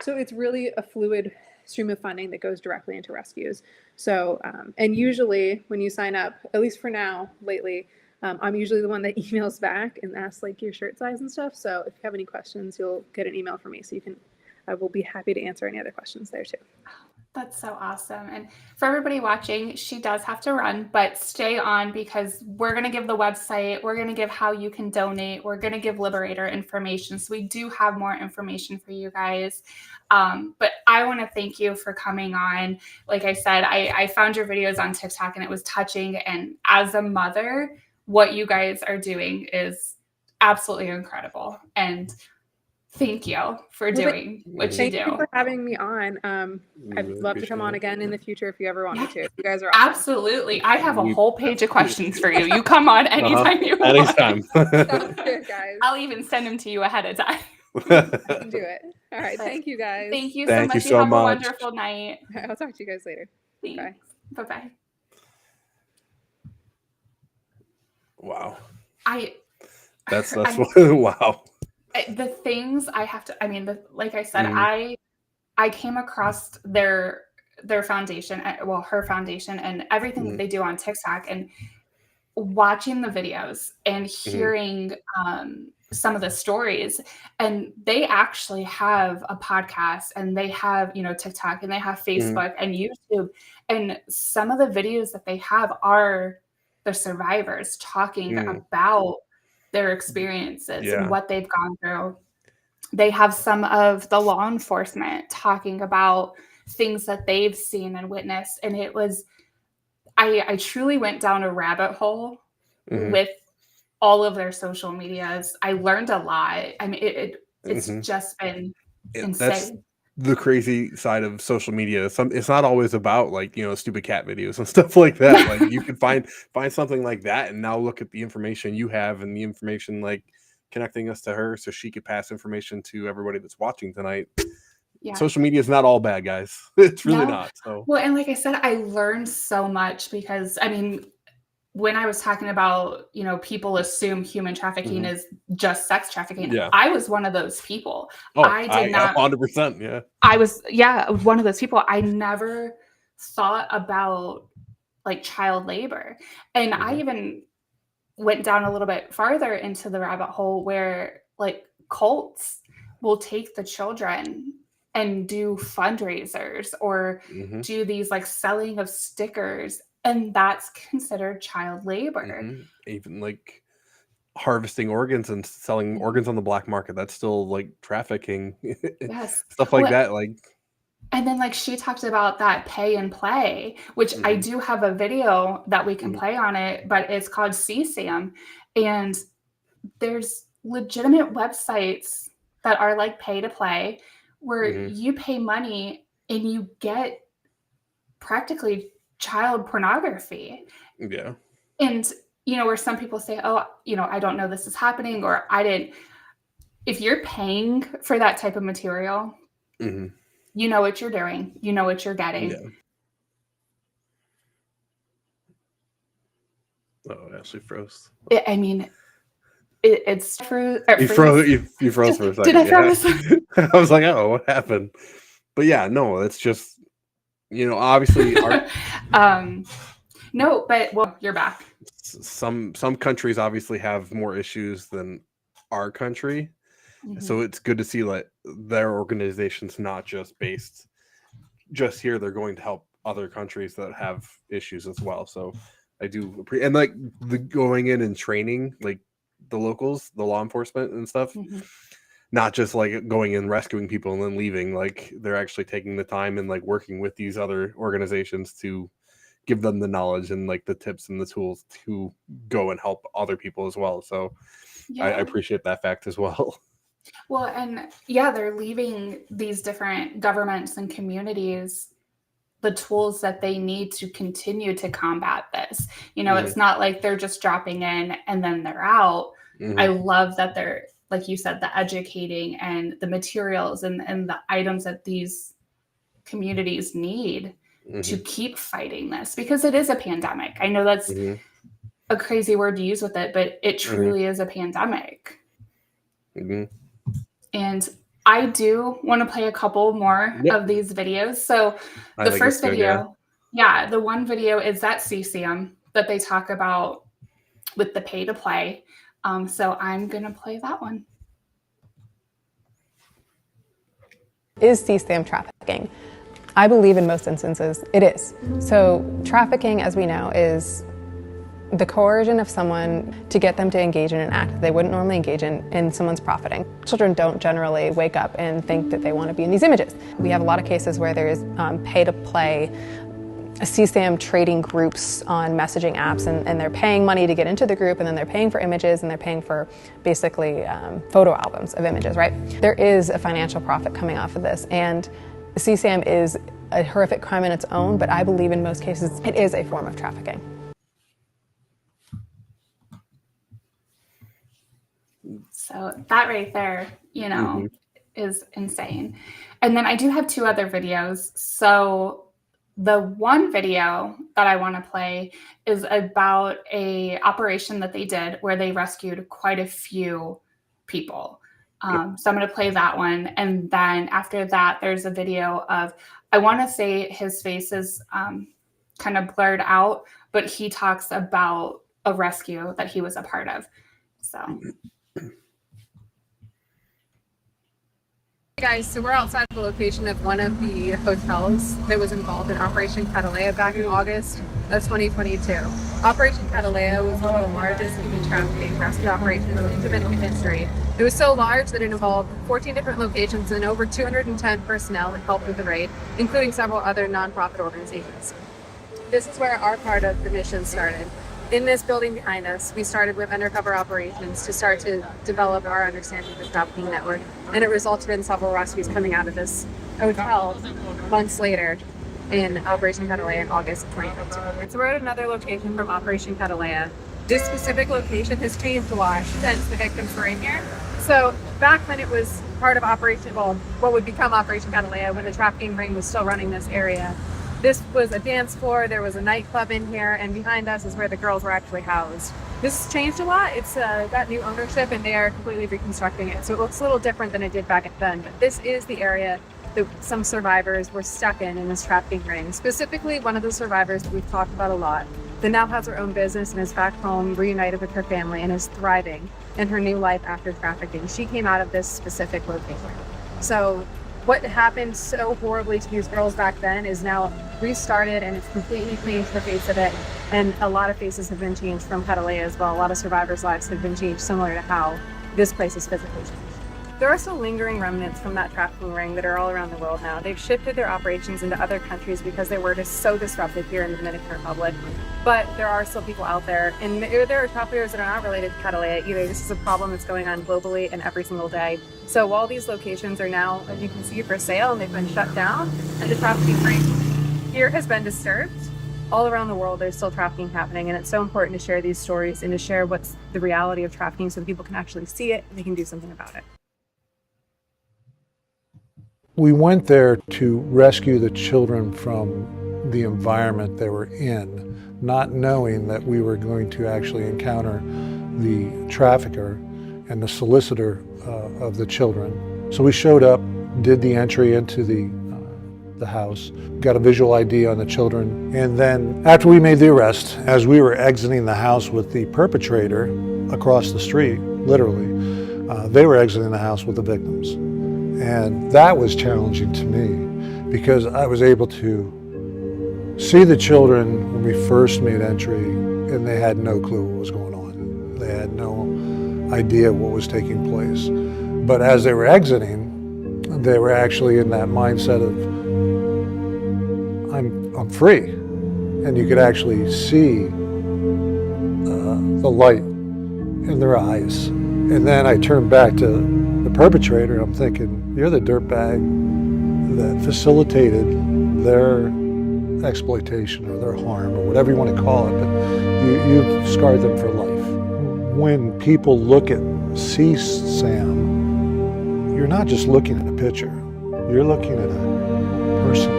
So it's really a fluid stream of funding that goes directly into rescues. So, and usually when you sign up, at least for now, lately, I'm usually the one that emails back and asks like your shirt size and stuff. So if you have any questions, you'll get an email from me. So I will be happy to answer any other questions there too.
That's so awesome. And for everybody watching, she does have to run, but stay on because we're going to give the website, we're going to give how you can donate, we're going to give Liberator information. So we do have more information for you guys. But I want to thank you for coming on. Like I said, I found your videos on TikTok and it was touching. And as a mother, what you guys are doing is absolutely incredible. And thank you for doing what you do.
Thank you for having me on. I'd love to come on again in the future if you ever want me to. You guys are awesome.
Absolutely. I have a whole page of questions for you. You come on anytime you want.
Anytime.
Sounds good, guys.
I'll even send them to you ahead of time.
I can do it. All right. Thank you, guys.
Thank you so much. You have a wonderful night.
I'll talk to you guys later.
Thanks.
Bye.
Bye-bye.
Wow.
That's
wow.
The things I have to, like I said, I came across their foundation, her foundation and everything that they do on TikTok and watching the videos and hearing some of the stories. And they actually have a podcast and they have, TikTok and they have Facebook and YouTube. And some of the videos that they have are the survivors talking about their experiences and what they've gone through. They have some of the law enforcement talking about things that they've seen and witnessed. And it was, I truly went down a rabbit hole with all of their social medias. I learned a lot. I mean, it's just been insane.
That's the crazy side of social media. It's not always about like, stupid cat videos and stuff like that. Like you can find something like that and now look at the information you have and the information like connecting us to her so she could pass information to everybody that's watching tonight. Yeah. Social media is not all bad, guys. It's really not. So
well, and like I said, I learned so much because when I was talking about, people assume human trafficking is just sex trafficking. Yeah. I was one of those people.
Oh, I did not 100%. Yeah.
I was, one of those people. I never thought about like child labor. And I even went down a little bit farther into the rabbit hole where like cults will take the children and do fundraisers or do these like selling of stickers. And that's considered child labor.
Even like harvesting organs and selling organs on the black market. That's still like trafficking. Yes. Stuff like that. Like,
and then like she talked about that pay and play, which I do have a video that we can play on it, but it's called CSAM. And there's legitimate websites that are like pay to play where you pay money and you get practically child pornography.
Yeah.
And, where some people say, oh, I don't know this is happening or I didn't. If you're paying for that type of material, you know what you're doing. You know what you're getting.
Yeah. Oh, Ashley froze.
it's true.
You froze for a second.
Did I
Yeah.
froze?
I was like, oh, what happened? But yeah, no, it's just, obviously
No, but well, you're back.
some countries obviously have more issues than our country. So it's good to see like their organization's not just based just here. They're going to help other countries that have issues as well. So I do appreciate, and like the going in and training like the locals, the law enforcement and stuff, not just like going and rescuing people and then leaving. Like they're actually taking the time and like working with these other organizations to give them the knowledge and like the tips and the tools to go and help other people as well. So I appreciate that fact as well.
Well, and yeah, they're leaving these different governments and communities the tools that they need to continue to combat this. It's not like they're just dropping in and then they're out. I love that they're, like you said, the educating and the materials and the items that these communities need to keep fighting this, because it is a pandemic. I know that's a crazy word to use with it, but it truly is a pandemic. And I do want to play a couple more of these videos. So the first video, the one video is that CCM that they talk about with the pay to play. So I'm going to play that one.
Is CCM trafficking? I believe in most instances it is. So trafficking, as we know, is the coercion of someone to get them to engage in an act that they wouldn't normally engage in someone's profiting. Children don't generally wake up and think that they want to be in these images. We have a lot of cases where there is pay-to-play CCM trading groups on messaging apps, and they're paying money to get into the group, and then they're paying for images, and they're paying for basically photo albums of images, right? There is a financial profit coming off of this, and CCM is a horrific crime in its own, but I believe in most cases it is a form of trafficking.
So that right there, is insane. And then I do have two other videos. So the one video that I want to play is about a operation that they did where they rescued quite a few people. So I'm going to play that one. And then after that, there's a video of, I want to say his face is kind of blurred out, but he talks about a rescue that he was a part of. So.
Hey guys, so we're outside the location of one of the hotels that was involved in Operation Catalea back in August of 2022. Operation Catalea was one of the largest human trafficking rescue operations in Dominican history. It was so large that it involved 14 different locations and over 210 personnel that helped with the raid, including several other nonprofit organizations. This is where our part of the mission started. In this building behind us, we started with undercover operations to start to develop our understanding of the trafficking network, and it resulted in several rescues coming out of this hotel months later in Operation Catalea in August of 2022. So we're at another location from Operation Catalea. This specific location has changed a lot since the victims were in here. So back when it was part of what would become Operation Catalea, when the trafficking ring was still running this area, this was a dance floor, there was a nightclub in here, and behind us is where the girls were actually housed. This has changed a lot. It's got new ownership, and they are completely reconstructing it. So it looks a little different than it did back then. But this is the area that some survivors were stuck in this trafficking ring. Specifically, one of the survivors that we've talked about a lot, that now has her own business and is back home, reunited with her family, and is thriving in her new life after trafficking. She came out of this specific location. So what happened so horribly to these girls back then is now restarted, and it's completely changed the face of it. And a lot of faces have been changed from Catalea as well. A lot of survivors' lives have been changed, similar to how this place is physically changed. There are still lingering remnants from that trafficking ring that are all around the world now. They've shifted their operations into other countries because they were just so disruptive here in the Dominican Republic. But there are still people out there, and there are traffickers that are not related to Catalea either. This is a problem that's going on globally and every single day. So while these locations are now, as you can see, for sale and they've been shut down, and the trafficking ring here has been disturbed, all around the world there's still trafficking happening, and it's so important to share these stories and to share what's the reality of trafficking so that people can actually see it and they can do something about it.
We went there to rescue the children from the environment they were in, not knowing that we were going to actually encounter the trafficker and the solicitor of the children. So we showed up, did the entry into the house, got a visual ID on the children, and then after we made the arrest, as we were exiting the house with the perpetrator across the street, literally, they were exiting the house with the victims. And that was challenging to me because I was able to see the children when we first made entry, and they had no clue what was going on. They had no idea what was taking place. But as they were exiting, they were actually in that mindset of, I'm free. And you could actually see the light in their eyes. And then I turned back to the perpetrator, and I'm thinking, you're the dirtbag that facilitated their exploitation or their harm or whatever you want to call it, but you've scarred them for life. When people look at CSAM, you're not just looking at a picture, you're looking at a person,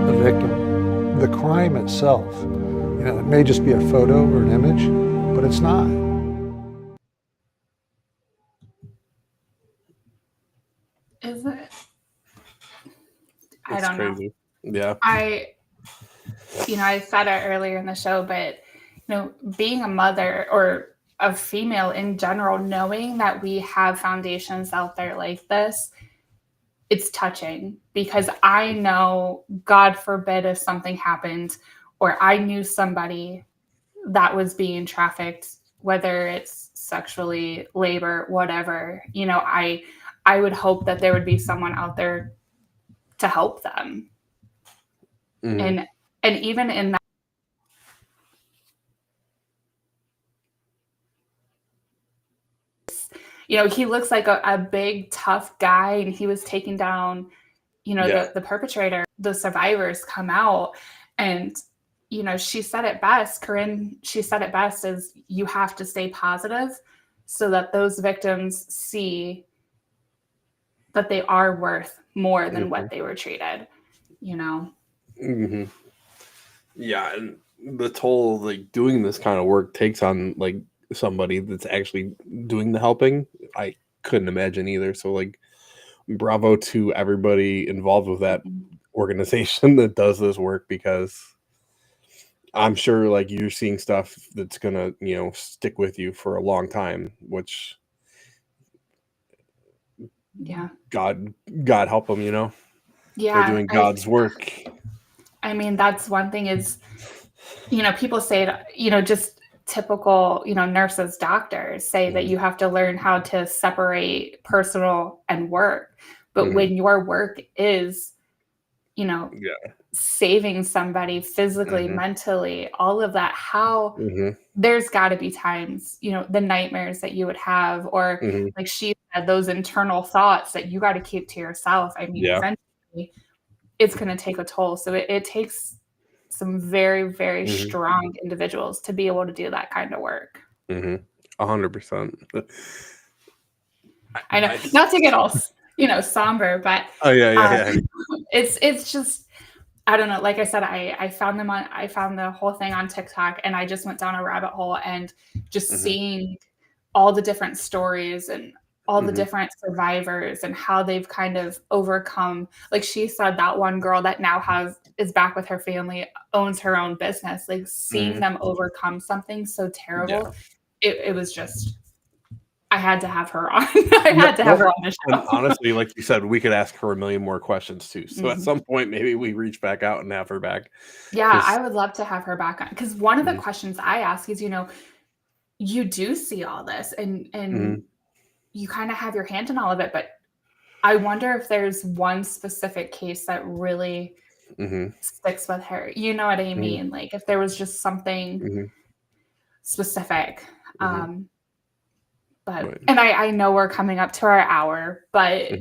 a victim. The crime itself, it may just be a photo or an image, but it's not.
Is it? I
It's
don't
crazy.
know.
Yeah.
I said it earlier in the show, but being a mother or a female in general, knowing that we have foundations out there like this, it's touching because I know, God forbid, if something happened or I knew somebody that was being trafficked, whether it's sexually, labor, whatever, I would hope that there would be someone out there to help them.
Mhm.
And even in that, he looks like a big, tough guy, and he was taking down,
Yeah.
the perpetrator. The survivors come out, and, she said it best, Corinne, she said it best, is you have to stay positive so that those victims see that they are worth more than what they were treated,
Mm-hmm. Yeah, and the toll like doing this kind of work takes on like somebody that's actually doing the helping. I couldn't imagine either. So like, bravo to everybody involved with that organization that does this work, because I'm sure like you're seeing stuff that's gonna stick with you for a long time. Which
yeah,
God help them. They're
yeah.
doing God's work.
I mean, that's one thing is, people say it, just typical, nurses, doctors say that you have to learn how to separate personal and work. But when your work is,
Yeah.
saving somebody physically, mentally, all of that, how there's got to be times, the nightmares that you would have, or like she said, those internal thoughts that you got to keep to yourself. I mean, eventually it's going to take a toll. So it takes some very, very strong individuals to be able to do that kind of work.
100%.
I know, not to get all, somber, but it's just, I don't know. Like I said, I found the whole thing on TikTok, and I just went down a rabbit hole, and just seeing all the different stories and all the different survivors and how they've kind of overcome. Like she said, that one girl that now is back with her family, owns her own business, like seeing them overcome something so terrible. It was just, I had to have her on. I had to have her on the show.
And honestly, like you said, we could ask her a million more questions too. So at some point, maybe we reach back out and have her back.
Yeah, I would love to have her back on, because one of the questions I ask is, you do see all this and you kind of have your hand in all of it, but I wonder if there's one specific case that really sticks with her. You know what I mean? Like if there was just something specific. But and I know we're coming up to our hour, but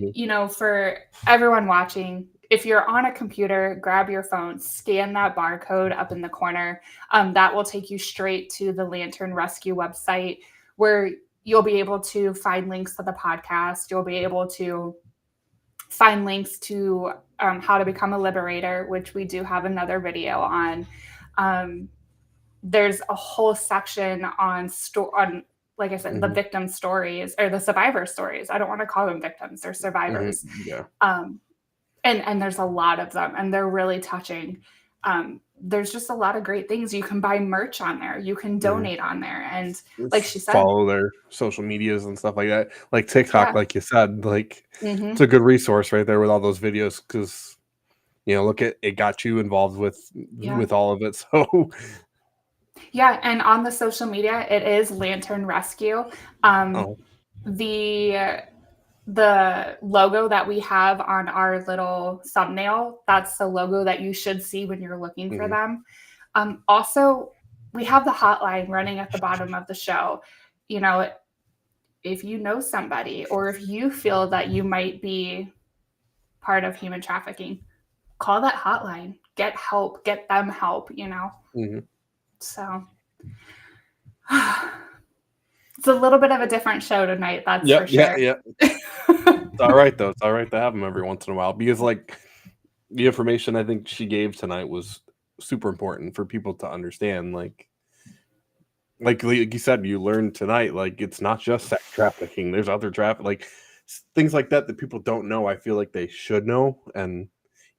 for everyone watching, if you're on a computer, grab your phone, scan that barcode up in the corner. That will take you straight to the Lantern Rescue website, where you'll be able to find links to the podcast. You'll be able to find links to how to become a liberator, which we do have another video on. There's a whole section on like I said, the victim stories or the survivor stories. I don't want to call them victims; they're survivors.
Yeah.
And there's a lot of them, and they're really touching. There's just a lot of great things. You can buy merch on there. You can donate on there, and like she said,
follow their social medias and stuff like that. Like TikTok,
Yeah.
like you said, like it's a good resource right there with all those videos because look at it got you involved with all of it. So
yeah, and on the social media, it is Lantern Rescue. The logo that we have on our little thumbnail, that's the logo that you should see when you're looking for them. Also, we have the hotline running at the bottom of the show. If you know somebody or if you feel that you might be part of human trafficking, call that hotline, get help, get them help, So it's a little bit of a different show tonight, that's for sure.
Yeah. It's all right, though. It's all right to have them every once in a while because, like, the information I think she gave tonight was super important for people to understand. Like you said, you learned tonight, like, it's not just sex trafficking. There's other traffic, like, things like that people don't know. I feel like they should know. And,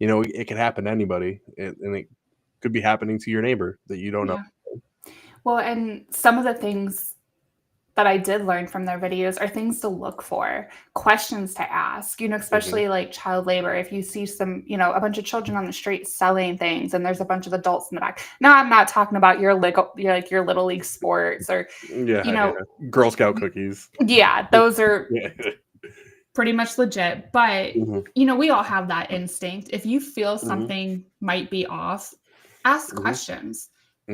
it can happen to anybody. And it could be happening to your neighbor that you don't know.
Well, and some of the things that I did learn from their videos are things to look for, questions to ask, especially like child labor. If you see some, a bunch of children on the street selling things and there's a bunch of adults in the back. Now, I'm not talking about your little league sports or,
Girl Scout cookies.
Yeah, those are pretty much legit. But, we all have that instinct. If you feel something might be off, ask questions.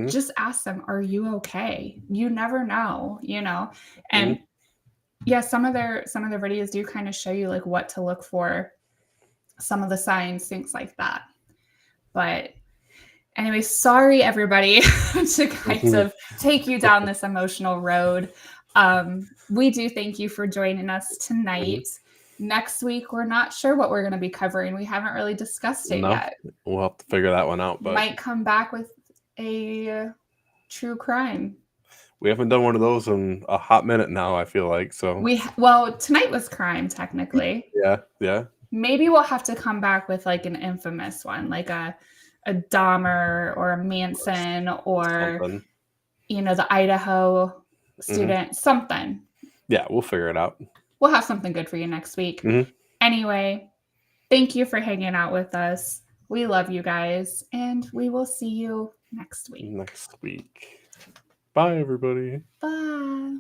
Just ask them, are you okay? You never know, and some of their videos do kind of show you like what to look for, some of the signs, things like that. But anyway, sorry everybody to kind of take you down this emotional road. We do thank you for joining us tonight. Next week, we're not sure what we're going to be covering. We haven't really discussed it yet.
We'll have to figure that one out. But
might come back with a true crime.
We haven't done one of those in a hot minute now, I feel like. So
tonight was crime technically.
Yeah.
Maybe we'll have to come back with like an infamous one, like a Dahmer or a Manson or
something.
The Idaho student, something.
Yeah, we'll figure it out.
We'll have something good for you next week. Anyway, thank you for hanging out with us. We love you guys, and we will see you next week.
Bye, everybody.
Bye.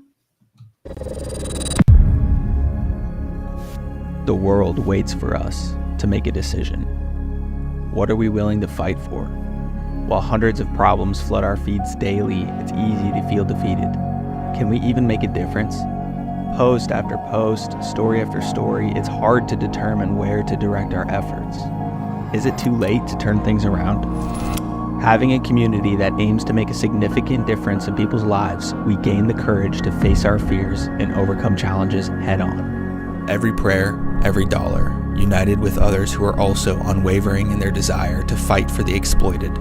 The world waits for us to make a decision. What are we willing to fight for? While hundreds of problems flood our feeds daily, it's easy to feel defeated. Can we even make a difference? Post after post, story after story, it's hard to determine where to direct our efforts. Is it too late to turn things around? Having a community that aims to make a significant difference in people's lives, we gain the courage to face our fears and overcome challenges head on.
Every prayer, every dollar, united with others who are also unwavering in their desire to fight for the exploited,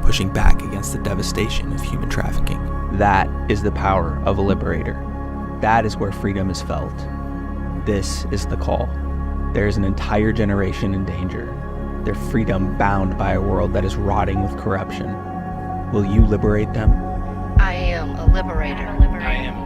pushing back against the devastation of human trafficking.
That is the power of a liberator. That is where freedom is felt. This is the call. There is an entire generation in danger. Their freedom bound by a world that is rotting with corruption. Will you liberate them?
I am a liberator.
I am